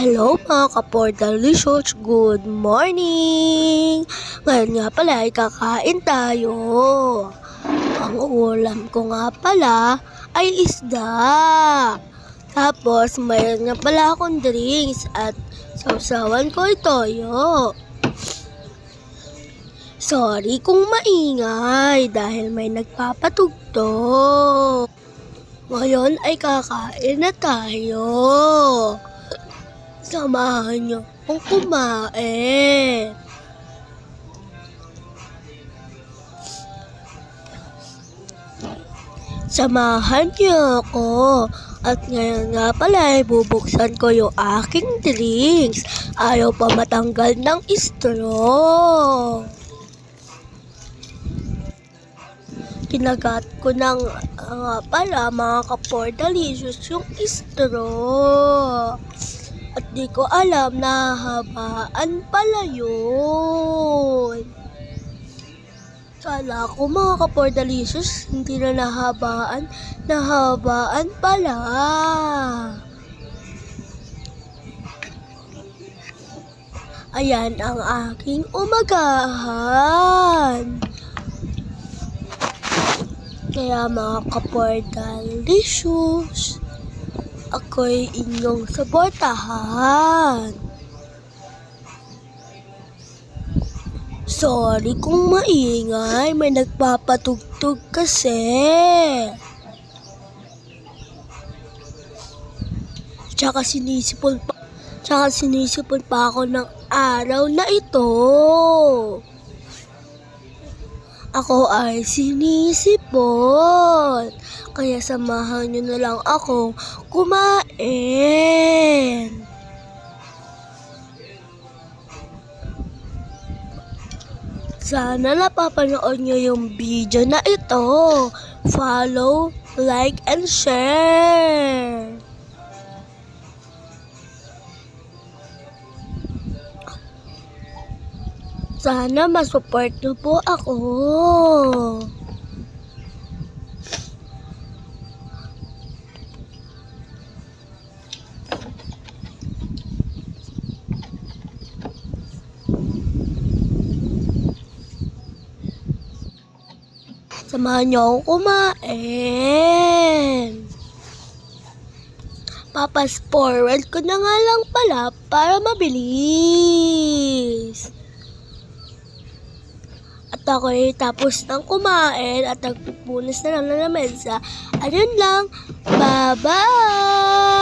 Hello mga ka-Portalicious, good morning! Ngayon nga pala ay kakain tayo. Ang ulam ko nga pala ay isda. Tapos mayroon nga pala akong drinks at sausawan ko ay toyo. Sorry kung maingay dahil may nagpapatugtog. Ngayon ay kakain na tayo. Samahan niyo akong kumain. Samahan niyo ako. At ngayon nga pala ay bubuksan ko yung aking drinks. Ayaw pa matanggal ng straw. Kinagat ko ng pala mga ka-Portalicious yung straw. At di ko alam na habaan pala yun. Kala ko mga ka-Portalicious hindi na nahabaan pala. Ayan ang aking umagahan. Kaya mga ka-Portalicious, ako'y inyong suportahan. Sorry kung maingay, may nagpapatugtog kasi. Tsaka sinisipon pa ako ng araw na ito. Ako ay sinisipon. Kaya samahan nyo na lang akong kumain. Sana napapanood nyo yung video na ito. Follow, like, and share. Sana masupport nyo po ako. Samahan niyo akong kumain. Papas forward ko na nga lang pala para mabilis. At ako ay tapos ng kumain at nagpupunas na lang ng lamesa. Ayun lang. Bye-bye!